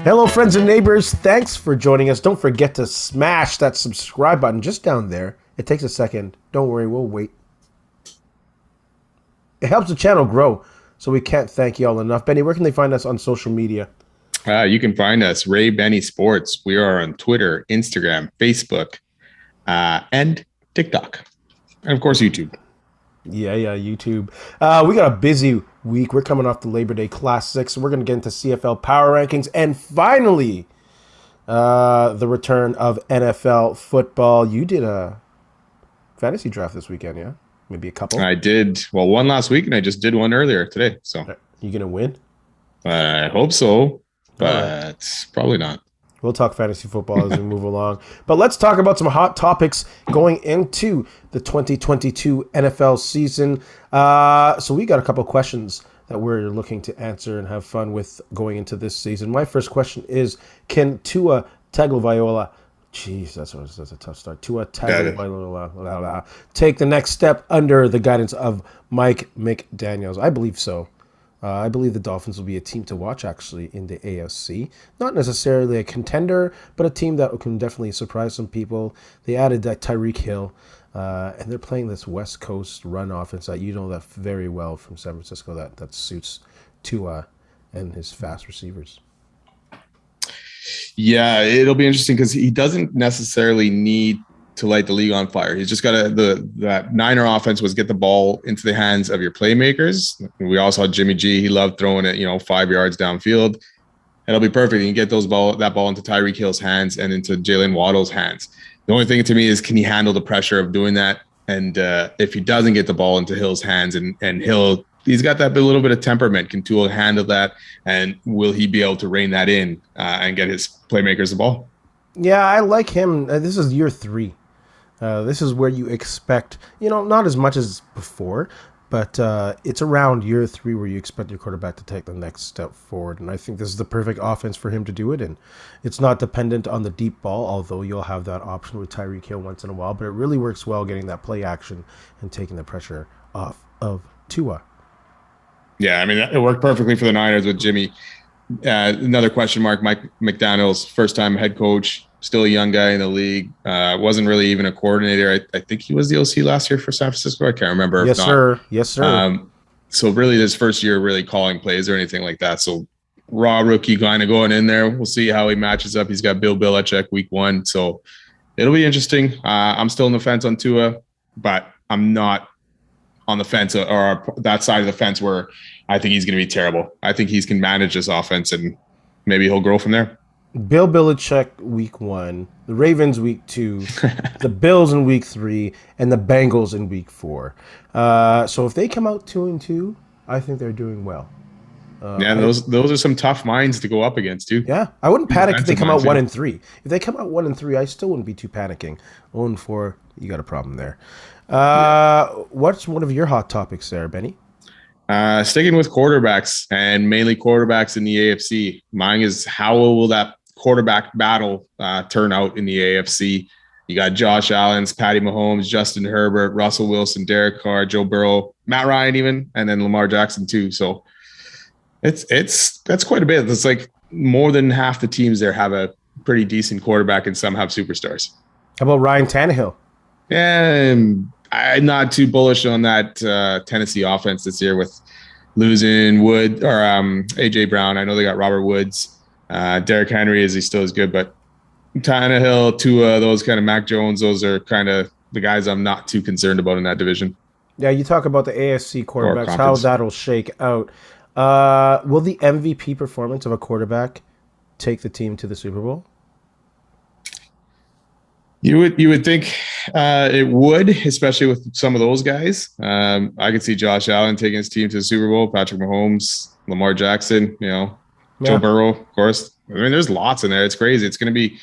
Hello, friends and neighbors. Thanks for joining us. Don't forget to smash that subscribe button just down there. It takes a second. Don't worry, we'll wait. It helps the channel grow, so we can't thank you all enough. Benny, where can they find us on social media? You can find us, Ray Benny Sports. We are on Twitter, Instagram, Facebook, and TikTok. And, of course, YouTube. Yeah, YouTube. We got a busy week. We're coming off the Labor Day Classic, so we're going to get into CFL Power Rankings. And finally, the return of NFL football. You did a fantasy draft this weekend, yeah? Maybe a couple? I did. Well, one last week, and I just did one earlier today. So, you going to win? I hope so, but probably not. We'll talk fantasy football as we move along. But let's talk about some hot topics going into the 2022 NFL season. So we got a couple questions that we're looking to answer and have fun with going into this season. My first question is, can Tua Tagovailoa, that's a tough start. Tua Tagovailoa take the next step under the guidance of Mike McDaniels? I believe so. I believe the Dolphins will be a team to watch, actually, in the AFC. Not necessarily a contender, but a team that can definitely surprise some people. They added that Tyreek Hill, and they're playing this West Coast run offense that you know that very well from San Francisco that suits Tua and his fast receivers. Yeah, it'll be interesting because he doesn't necessarily need to light the league on fire. He's just got that Niner offense was get the ball into the hands of your playmakers. We all saw Jimmy G. He loved throwing it, 5 yards downfield. It'll be perfect. You can get that ball into Tyreek Hill's hands and into Jalen Waddle's hands. The only thing to me is, can he handle the pressure of doing that? And if he doesn't get the ball into Hill's hands and he's got that little bit of temperament, can Tua handle that? And will he be able to rein that in and get his playmakers the ball? Yeah, I like him. This is year 3. This is where you expect, not as much as before, but it's around year 3 where you expect your quarterback to take the next step forward. And I think this is the perfect offense for him to do it in. It's not dependent on the deep ball, although you'll have that option with Tyreek Hill once in a while, but it really works well getting that play action and taking the pressure off of Tua. Yeah, I mean, it worked perfectly for the Niners with Jimmy. Another question mark, Mike McDaniels, first-time head coach. Still a young guy in the league. Wasn't really even a coordinator. I think he was the OC last year for San Francisco. I can't remember. Yes, sir. Yes, sir. So really his first year really calling plays or anything like that. So raw rookie kind of going in there. We'll see how he matches up. He's got Bill Belichick week 1. So it'll be interesting. I'm still on the fence on Tua, but I'm not on the fence or that side of the fence where I think he's going to be terrible. I think he can manage this offense and maybe he'll grow from there. Bill Belichick week 1, the Ravens week 2, the Bills in week 3, and the Bengals in week 4. So if they come out 2-2, I think they're doing well. Those are some tough minds to go up against too. Yeah, I wouldn't panic if they come out 1-3. If they come out 1-3, I still wouldn't be too panicking. 0-4, you got a problem there. What's one of your hot topics there, Benny? Sticking with quarterbacks and mainly quarterbacks in the AFC. Mine is, how will that quarterback battle turn out in the AFC? You got Josh Allen, Patty Mahomes, Justin Herbert, Russell Wilson, Derek Carr, Joe Burrow, Matt Ryan even, and then Lamar Jackson too. So that's quite a bit. It's like more than half the teams there have a pretty decent quarterback and some have superstars. How about Ryan Tannehill? Yeah, I'm not too bullish on that Tennessee offense this year with losing Wood or AJ Brown. I know they got Robert Woods. Derrick Henry, is he still as good? But Tannehill, Tua, those kind of Mac Jones, those are kind of the guys I'm not too concerned about in that division. Yeah, you talk about the AFC quarterbacks, how that'll shake out. Will the MVP performance of a quarterback take the team to the Super Bowl? You would think it would, especially with some of those guys. I could see Josh Allen taking his team to the Super Bowl, Patrick Mahomes, Lamar Jackson, Joe Burrow, of course. I mean, there's lots in there. It's crazy. It's gonna be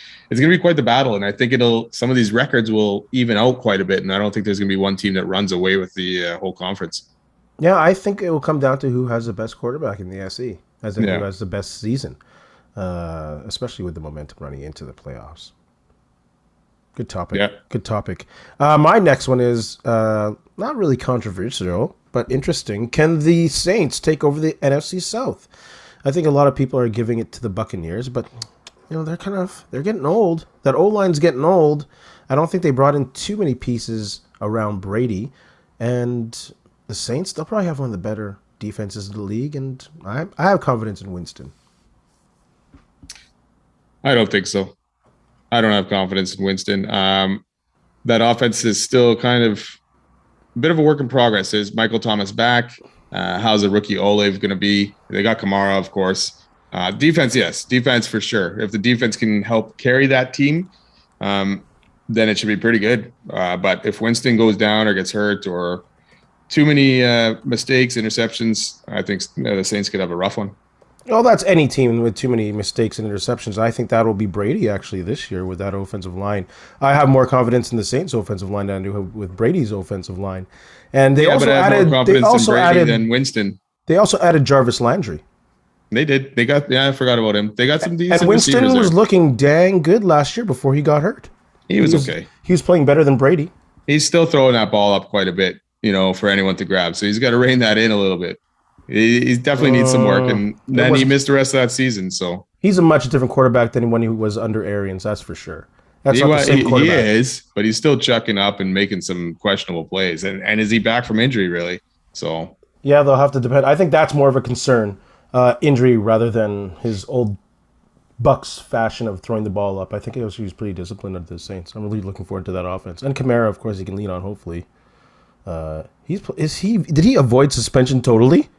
quite the battle, and I think some of these records will even out quite a bit. And I don't think there's gonna be one team that runs away with the whole conference. Yeah, I think it will come down to who has the best quarterback in the AFC, who has the best season, especially with the momentum running into the playoffs. Good topic. Yeah. Good topic. My next one is not really controversial, but interesting. Can the Saints take over the NFC South? I think a lot of people are giving it to the Buccaneers, but they're getting old. That O-line's getting old. I don't think they brought in too many pieces around Brady, and the Saints, they'll probably have one of the better defenses of the league, and I have confidence in Winston. I don't think so. I don't have confidence in Winston. That offense is still kind of a bit of a work in progress. Is Michael Thomas back? How's the rookie Olave going to be? They got Kamara, of course. Defense, yes. Defense for sure. If the defense can help carry that team, then it should be pretty good. But if Winston goes down or gets hurt or too many mistakes, interceptions, I think the Saints could have a rough one. Well, that's any team with too many mistakes and interceptions. I think that will be Brady actually this year with that offensive line. I have more confidence in the Saints' offensive line than I do with Brady's offensive line. And they also added more confidence in Brady than Winston. They also added Jarvis Landry. They did. They got. Yeah, I forgot about him. They got some decent. And Winston was looking dang good last year before he got hurt. He was okay. He was playing better than Brady. He's still throwing that ball up quite a bit, for anyone to grab. So he's got to rein that in a little bit. He definitely needs some work, and then he missed the rest of that season. So he's a much different quarterback than when he was under Arians. That's for sure. That's not the same quarterback. He is, but he's still chucking up and making some questionable plays. And is he back from injury really? So yeah, they'll have to depend. I think that's more of a concern, injury rather than his old Bucks fashion of throwing the ball up. I think he was pretty disciplined at the Saints. I'm really looking forward to that offense. And Kamara, of course, he can lean on. Hopefully, did he avoid suspension totally?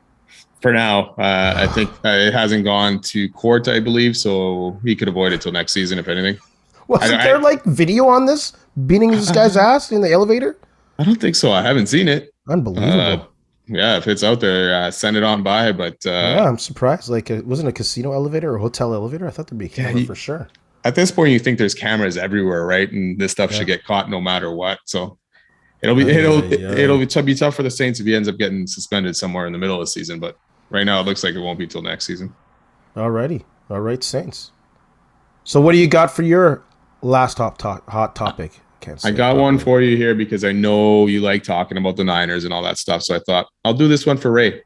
For now, I think it hasn't gone to court, I believe, so he could avoid it till next season, if anything. Wasn't there video on this beating this guy's ass in the elevator? I don't think so. I haven't seen it. Unbelievable. Yeah, if it's out there, send it on by. But yeah, I'm surprised. It wasn't a casino elevator or a hotel elevator. I thought there'd be a camera for sure. At this point, you think there's cameras everywhere, right? And this stuff should get caught no matter what. So it'll be tough for the Saints if he ends up getting suspended somewhere in the middle of the season. But right now, it looks like it won't be till next season. Alrighty. All right, Saints. So what do you got for your last hot topic? I got one for you here because I know you like talking about the Niners and all that stuff. So I thought I'll do this one for Ray.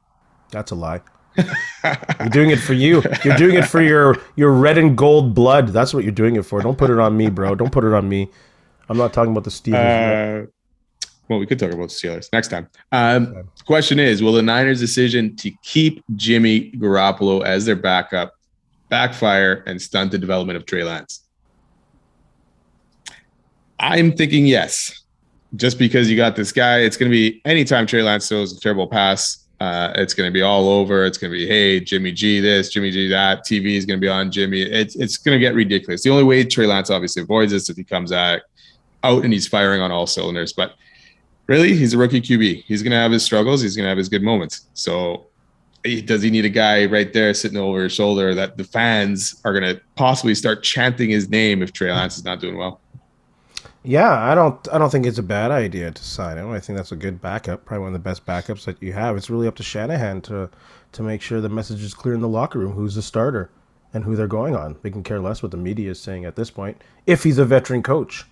That's a lie. You're doing it for you. You're doing it for your red and gold blood. That's what you're doing it for. Don't put it on me, bro. Don't put it on me. I'm not talking about the Steelers. Well, we could talk about the Steelers next time. Question is, will the Niners' decision to keep Jimmy Garoppolo as their backup backfire and stunt the development of Trey Lance? I'm thinking yes. Just because you got this guy, it's going to be anytime Trey Lance throws a terrible pass, it's going to be all over. It's going to be, hey, Jimmy G this, Jimmy G that. TV is going to be on Jimmy. It's going to get ridiculous. The only way Trey Lance obviously avoids this if he comes out and he's firing on all cylinders. But really, he's a rookie QB. He's going to have his struggles. He's going to have his good moments. So does he need a guy right there sitting over his shoulder that the fans are going to possibly start chanting his name if Trey Lance is not doing well? Yeah, I don't think it's a bad idea to sign him. I think that's a good backup, probably one of the best backups that you have. It's really up to Shanahan to make sure the message is clear in the locker room, who's the starter and who they're going on. They can care less what the media is saying at this point, if he's a veteran coach.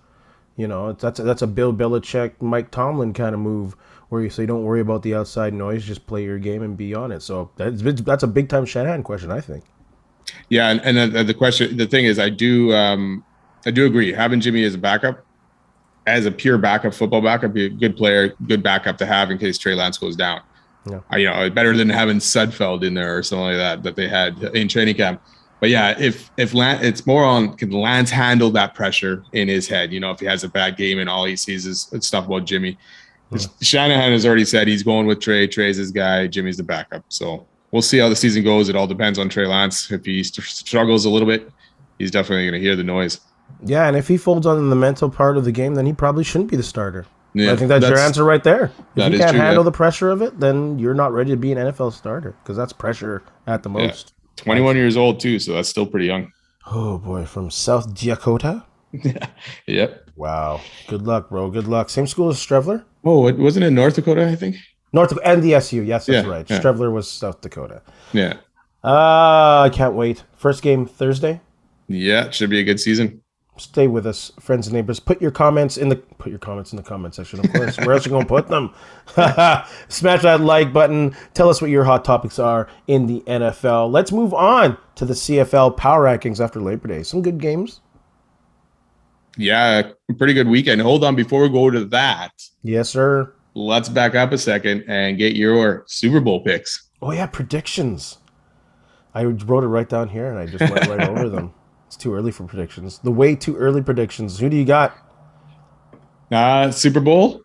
That's a Bill Belichick, Mike Tomlin kind of move where you say don't worry about the outside noise, just play your game and be on it. So that's a big time Shanahan question, I think. Yeah, and the thing is, I do agree. Having Jimmy as a backup, as a pure backup, football backup, be a good player, good backup to have in case Trey Lance goes down. Yeah. Better than having Sudfeld in there or something like that they had in training camp. But yeah, if Lance, it's more on, can Lance handle that pressure in his head? If he has a bad game and all he sees is stuff about Jimmy. Yeah. Shanahan has already said he's going with Trey. Trey's his guy. Jimmy's the backup. So we'll see how the season goes. It all depends on Trey Lance. If he struggles a little bit, he's definitely going to hear the noise. Yeah, and if he folds on the mental part of the game, then he probably shouldn't be the starter. Yeah, I think that's your answer right there. If you can't handle the pressure of it, then you're not ready to be an NFL starter because that's pressure at the most. 21 years old, too, so that's still pretty young. Oh, boy, from South Dakota? Yep. Wow. Good luck, bro. Good luck. Same school as Strevler? Oh, wasn't it North Dakota, I think? And the SU. Yes, that's right. Yeah. Strevler was South Dakota. Yeah. I can't wait. First game Thursday? Yeah, it should be a good season. Stay with us, friends and neighbors. Put your comments in the comment section. Of course, where else are you gonna put them? Smash that like button. Tell us what your hot topics are in the NFL. Let's move on to the CFL Power Rankings after Labor Day. Some good games. Yeah, pretty good weekend. Hold on, before we go to that. Yes, sir. Let's back up a second and get your Super Bowl picks. Oh yeah, predictions. I wrote it right down here and I just went right over them. It's too early for predictions. The way too early predictions. Who do you got? Super Bowl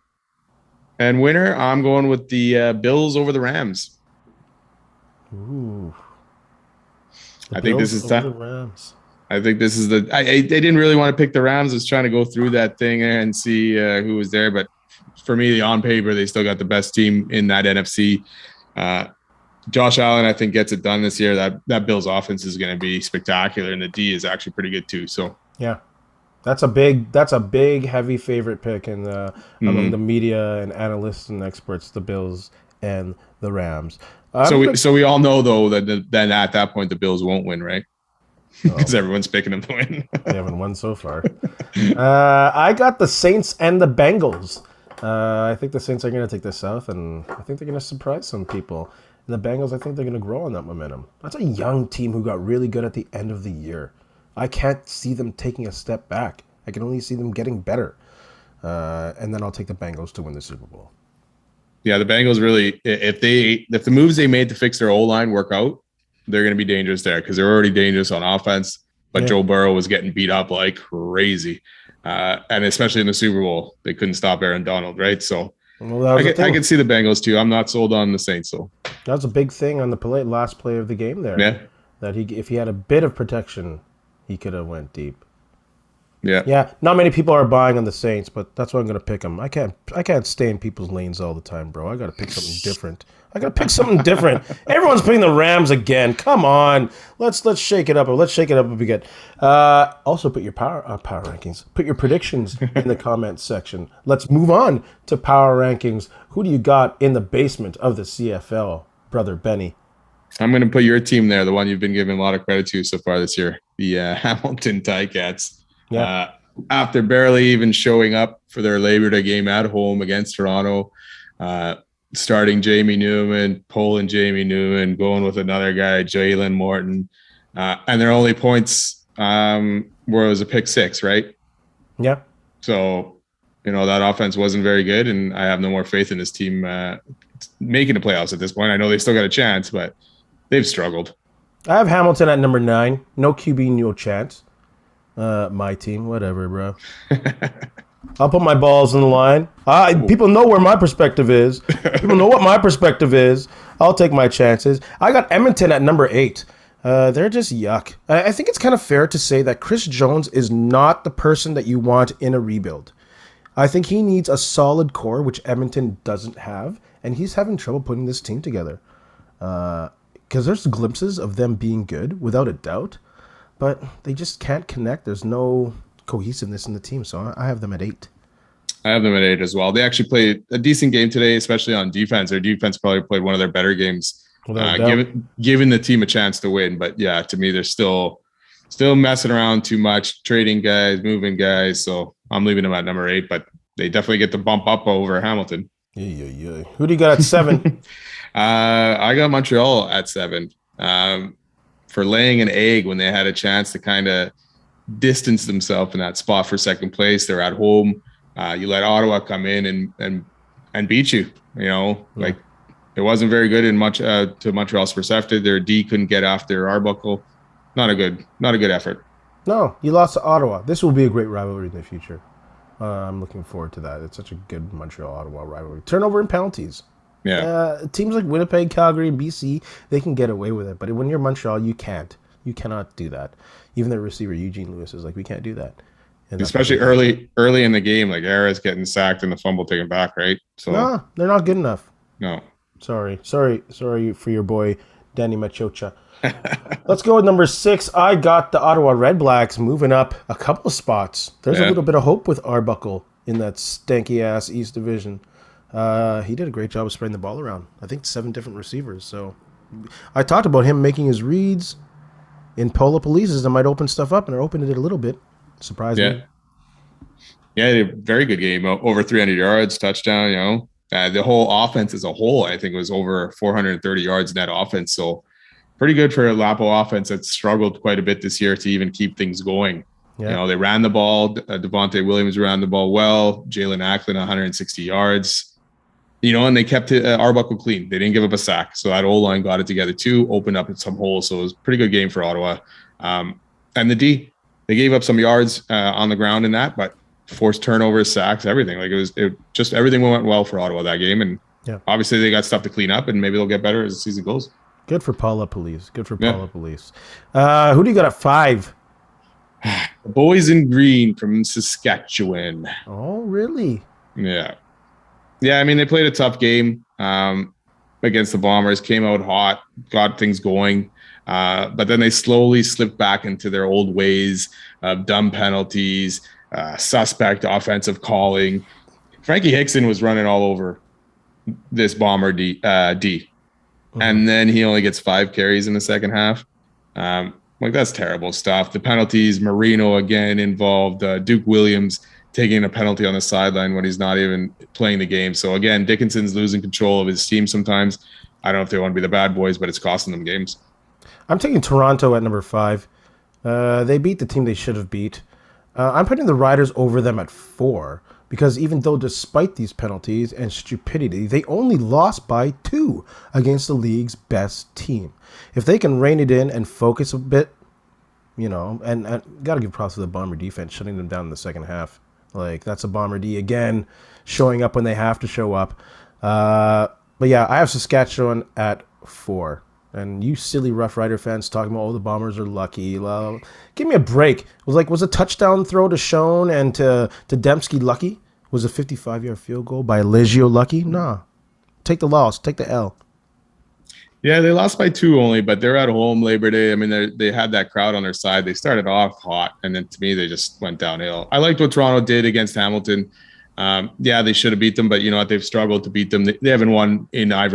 and winner. I'm going with the Bills over the Rams. Ooh. I think this is the Rams. I think this is the. I didn't really want to pick the Rams. I was trying to go through that thing and see who was there, but for me, on paper, they still got the best team in that NFC. Josh Allen, I think, gets it done this year. That Bills offense is going to be spectacular, and the D is actually pretty good too. So yeah, that's a big heavy favorite pick in among the media and analysts and experts. The Bills and the Rams. So we all know though that then at that point the Bills won't win, right? Because everyone's picking them to win. They haven't won so far. I got the Saints and the Bengals. I think the Saints are going to take the South, and I think they're going to surprise some people. And the Bengals, I think they're going to grow on that momentum. That's a young team who got really good at the end of the year. I can't see them taking a step back. I can only see them getting better. And then I'll take the Bengals to win the Super Bowl. Yeah, the Bengals really, if the moves they made to fix their O-line work out, they're going to be dangerous there because they're already dangerous on offense. But Joe Burrow was getting beat up like crazy. And especially in the Super Bowl, they couldn't stop Aaron Donald, right? So I can see the Bengals too. I'm not sold on the Saints, though. That was a big thing on the last play of the game there. Yeah. That if he had a bit of protection, he could have went deep. Yeah. Yeah. Not many people are buying on the Saints, but that's why I'm going to pick them. I can't stay in people's lanes all the time, bro. I got to pick something different. Everyone's picking the Rams again. Come on. Let's shake it up. Let's shake it up a bit. Also, put your power rankings. Put your predictions in the comments section. Let's move on to power rankings. Who do you got in the basement of the CFL, brother Benny? I'm going to put your team there, the one you've been giving a lot of credit to so far this year, the Hamilton Ticats. Yeah. After barely even showing up for their Labor Day game at home against Toronto, starting Jamie Newman, pulling Jamie Newman, going with another guy, Jalen Morton, and their only points where it was a pick six, right? Yeah. So, that offense wasn't very good, and I have no more faith in this team making the playoffs at this point. I know they still got a chance, but they've struggled. I have Hamilton at number 9. No QB, no chance. My team, whatever, bro. I'll put my balls in the line. People know where my perspective is. People know what my perspective is. I'll take my chances. I got Edmonton at number 8. They're just yuck. I think it's kind of fair to say that Chris Jones is not the person that you want in a rebuild. I think he needs a solid core, which Edmonton doesn't have, and he's having trouble putting this team together. Because there's glimpses of them being good, without a doubt, but they just can't connect. There's no cohesiveness in the team, so I have them at 8. I have them at 8 as well. They actually played a decent game today, especially on defense. Their defense probably played one of their better games, giving the team a chance to win. But yeah, to me, they're still messing around too much, trading guys, moving guys. So I'm leaving them at number 8, but they definitely get the bump up over Hamilton. Yeah. Who do you got at 7? I got Montreal at 7 for laying an egg when they had a chance to kind of distance themselves in that spot for second place. They're at home. You let Ottawa come in and beat you. Like it wasn't very good in much to Montreal's perspective. Their D couldn't get after Arbuckle. Not a good effort. No, you lost to Ottawa. This will be a great rivalry in the future. I'm looking forward to that. It's such a good Montreal-Ottawa rivalry. Turnover and penalties. Yeah. Teams like Winnipeg, Calgary, and BC, they can get away with it. But when you're Montreal, you can't. You cannot do that. Even their receiver, Eugene Lewis, is like, we can't do that. And especially early in the game, like Ara's getting sacked and the fumble taken back, right? So no, they're not good enough. No. Sorry for your boy, Danny Machocha. Let's go with number 6. I got the Ottawa Red Blacks moving up a couple of spots. There's a little bit of hope with Arbuckle in that stanky-ass East Division. He did a great job of spreading the ball around. I think 7 different receivers. So I talked about him making his reads in pull-up releases that might open stuff up, and they're opening it a little bit. Surprised Yeah. me. Yeah, they had a very good game. Over 300 yards, touchdown, the whole offense as a whole, I think, was over 430 yards net offense. So pretty good for a Lapo offense that struggled quite a bit this year to even keep things going. Yeah. They ran the ball. Devontae Williams ran the ball well. Jalen Acklin, 160 yards. And they kept Arbuckle clean. They didn't give up a sack. So that O-line got it together too, opened up some holes. So it was a pretty good game for Ottawa. And the D, they gave up some yards on the ground in that, but forced turnovers, sacks, everything. Like it just everything went well for Ottawa that game. And obviously they got stuff to clean up, and maybe they'll get better as the season goes. Good for Paula Police. Good for Paula Police. Who do you got at 5? The boys in green from Saskatchewan. Oh, really? Yeah. Yeah, I mean, they played a tough game against the Bombers, came out hot, got things going. But then they slowly slipped back into their old ways of dumb penalties, suspect offensive calling. Frankie Hickson was running all over this Bomber D. And then he only gets 5 carries in the second half. That's terrible stuff. The penalties, Marino again involved, Duke Williams taking a penalty on the sideline when he's not even playing the game. So again, Dickinson's losing control of his team sometimes. I don't know if they want to be the bad boys, but it's costing them games. I'm taking Toronto at number 5. They beat the team they should have beat. I'm putting the Riders over them at 4 because even though despite these penalties and stupidity, they only lost by 2 against the league's best team. If they can rein it in and focus a bit, and got to give props to the Bomber defense, shutting them down in the second half. Like, that's a Bomber D again, showing up when they have to show up. But yeah, I have Saskatchewan at 4. And you silly Rough Rider fans talking about, the Bombers are lucky. Well, give me a break. Was a touchdown throw to Schoen and to Dembski lucky? Was a 55-yard field goal by Legio lucky? Nah. Take the loss. Take the L. Yeah, they lost by 2 only, but they're at home Labor Day. I mean, they had that crowd on their side. They started off hot, and then to me, they just went downhill. I liked what Toronto did against Hamilton. They should have beat them, but you know what? They've struggled to beat them. They haven't won in at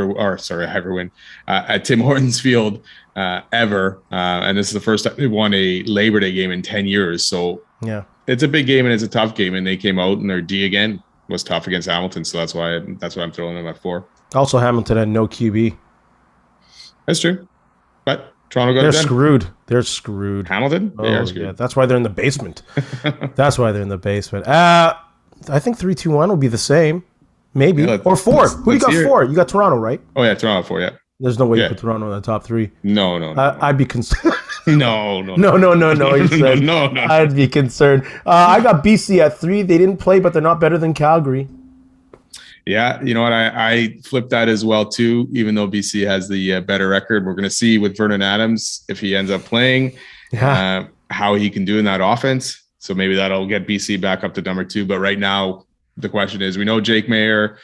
Tim Hortons Field ever, and this is the first time they've won a Labor Day game in 10 years. So yeah, it's a big game and it's a tough game. And they came out and their D again was tough against Hamilton, so that's why I'm throwing them at 4. Also, Hamilton had no QB. That's true, but Toronto got They're it done. screwed. They're screwed. Hamilton, they are screwed. Yeah, that's why they're in the basement. I think 3-2-1 will be the same. Maybe. Or 4. Who you got 4? You got Toronto, right? Oh, yeah, Toronto 4, yeah. There's no way you put Toronto in the top 3. No. I'd be concerned. No. You said. No. I'd be concerned. I got BC at 3. They didn't play, but they're not better than Calgary. Yeah, you know what? I flipped that as well, too, even though BC has the better record. We're going to see with Vernon Adams, if he ends up playing, how he can do in that offense. So maybe that'll get BC back up to number 2. But right now, the question is, we know Jake Mayer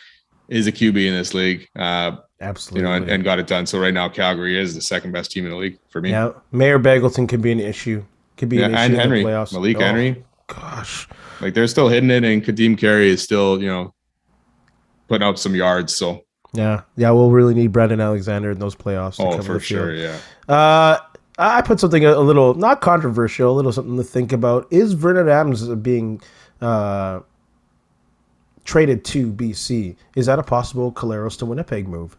is a QB in this league. Absolutely. And got it done. So right now, Calgary is the second best team in the league for me. Yeah, Mayer Bagleton could be an issue. And Henry, in the playoffs. Malik Henry. Gosh. Like, they're still hitting it, and Kadeem Carey is still, putting up some yards. So yeah, we'll really need Brandon Alexander in those playoffs. Oh, for sure, yeah. I put something a little not controversial, a little something to think about. Is Vernon Adams being traded to BC? Is that a possible Caleros to Winnipeg move,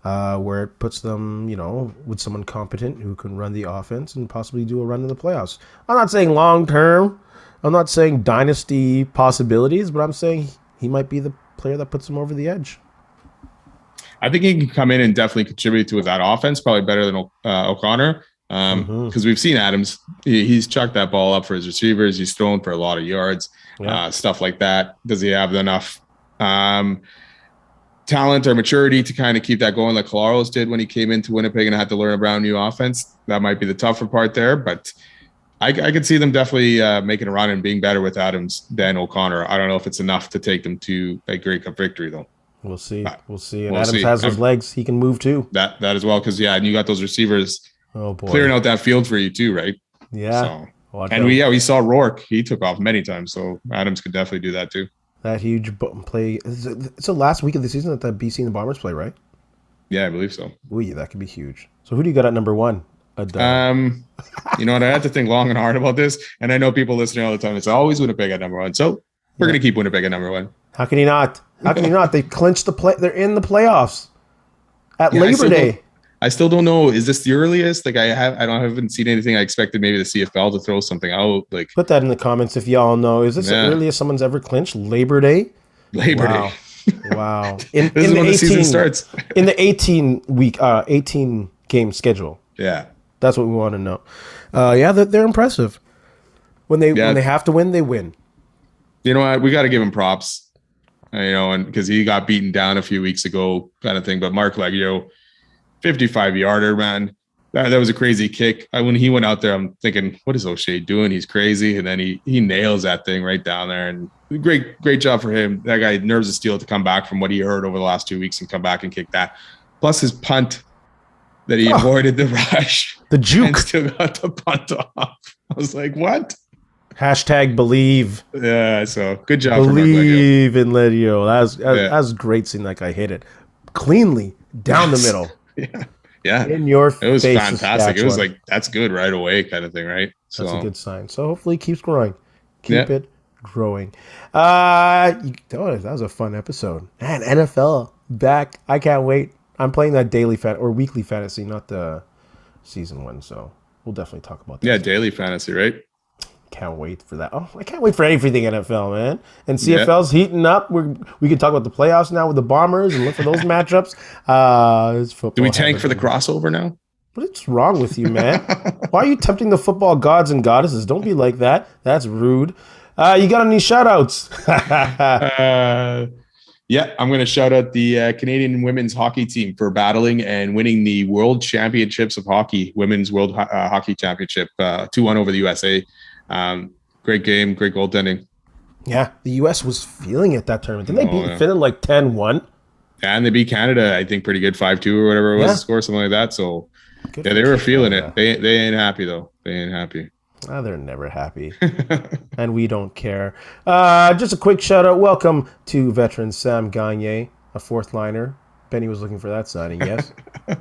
where it puts them, with someone competent who can run the offense and possibly do a run in the playoffs? I'm not saying long term. I'm not saying dynasty possibilities, but I'm saying he might be the player that puts him over the edge. I think he can come in and definitely contribute to that offense, probably better than O'Connor, because we've seen Adams. He's chucked that ball up for his receivers. He's thrown for a lot of yards, stuff like that. Does he have enough talent or maturity to kind of keep that going like Caleros did when he came into Winnipeg and had to learn a brand new offense? That might be the tougher part there, but I could see them definitely making a run and being better with Adams than O'Connor. I don't know if it's enough to take them to a Grey Cup victory, though. We'll see. And Adams has those legs. He can move, too. That as well, because, and you got those receivers clearing out that field for you, too, right? Yeah. So, we saw Rourke. He took off many times, so Adams could definitely do that, too. That huge play. It's the last week of the season that the BC and the Bombers play, right? Yeah, I believe so. Ooh, that could be huge. So who do you got at number 1? a dub. You know what? I had to think long and hard about this, and I know people listening all the time. It's always Winnipeg at number one, so we're going to keep Winnipeg at number one. How can you not? How can you not? They clinched the play. They're in the playoffs at Labor Day. I still don't know. Is this the earliest? Like I haven't seen anything. I expected maybe the CFL to throw something out. Like put that in the comments if y'all know. Is this the earliest someone's ever clinched? Labor Day. Labor Day. Wow. This is when the season starts. In the 18 game schedule. Yeah. That's what we want to know. They're impressive. When they have to win, they win. You know what? We got to give him props. And because he got beaten down a few weeks ago, kind of thing. But Mark Leggio, 55-yarder, man. That was a crazy kick. When he went out there, I'm thinking, what is O'Shea doing? He's crazy. And then he nails that thing right down there. And great job for him. That guy nerves of steel to come back from what he heard over the last 2 weeks and come back and kick that. Plus his punt that he avoided the rush. The juke. And still got the punt off. I was like, what? #believe. Yeah, so good job for Mark Leggio. Believe in Leggio. That was great seeing that guy hit it cleanly down the middle. Yeah. In your face. It was fantastic. It was like, that's good right away kind of thing, right? So that's a good sign. So hopefully it keeps growing. Keep it growing. That was a fun episode. Man, NFL back. I can't wait. I'm playing that daily or weekly fantasy, not the season one. So we'll definitely talk about that. Yeah, daily fantasy, right? Can't wait for that. Oh, I can't wait for anything NFL, man. And CFL's heating up. We can talk about the playoffs now with the Bombers and look for those matchups. Do we tank for the crossover now? What's wrong with you, man? Why are you tempting the football gods and goddesses? Don't be like that. That's rude. You got any shout-outs? Yeah, I'm going to shout out the Canadian women's hockey team for battling and winning the World Championships of Hockey, Women's World Hockey Championship, 2-1 over the USA. Great game, great goaltending. Yeah, the U.S. was feeling it that tournament. Didn't they beat Finland like 10-1? Yeah, and they beat Canada, I think, pretty good, 5-2 or whatever it was, the score, something like that. So, they were feeling it. They ain't happy, though. They ain't happy. They're never happy. And we don't care. Just a quick shout-out. Welcome to veteran Sam Gagner, a fourth liner. Benny was looking for that signing, yes?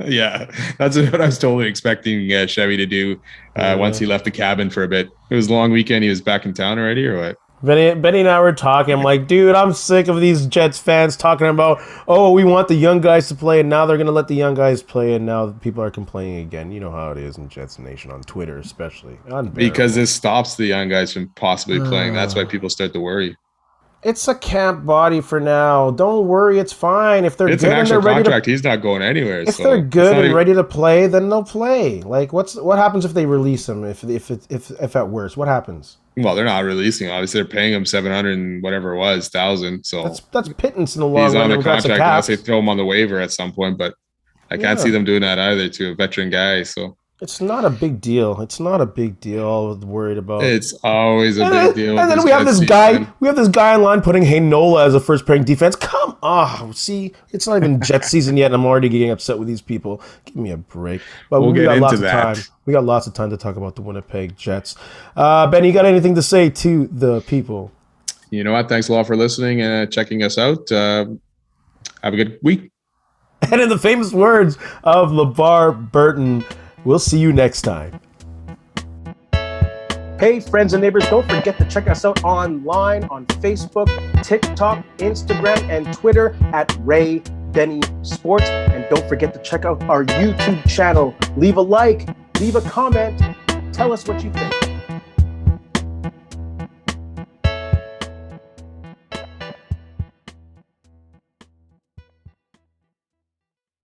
Yeah, that's what I was totally expecting Chevy to do once he left the cabin for a bit. It was a long weekend. He was back in town already, or what? Benny and I were talking. I'm like, dude, I'm sick of these Jets fans talking about, we want the young guys to play, and now they're going to let the young guys play, and now people are complaining again. You know how it is in Jets Nation, on Twitter especially. Because this stops the young guys from possibly playing. That's why people start to worry. It's a camp body for now. Don't worry, it's fine. If they're good and they're ready contract, he's not going anywhere. If they're good and ready to play, then they'll play. Like, what happens if they release him? If at worst, what happens? Well, they're not releasing him. Obviously, they're paying him 700 and whatever it was, 1,000. So that's pittance in the long run. He's on the contract unless they throw him on the waiver at some point. But I can't see them doing that either to a veteran guy. So. It's not a big deal. It's not a big deal. I was worried about. It's always a big deal. And then we have this guy. Man. We have this guy online putting Nola as a first pairing defense. Come on, see, it's not even Jet season yet, and I'm already getting upset with these people. Give me a break. But we got lots of time. We got lots of time to talk about the Winnipeg Jets. Ben, you got anything to say to the people? You know what? Thanks a lot for listening and checking us out. Have a good week. And in the famous words of LeVar Burton, we'll see you next time. Hey, friends and neighbors, don't forget to check us out online on Facebook, TikTok, Instagram, and Twitter at Ray Benny Sports. And don't forget to check out our YouTube channel. Leave a like, leave a comment, tell us what you think.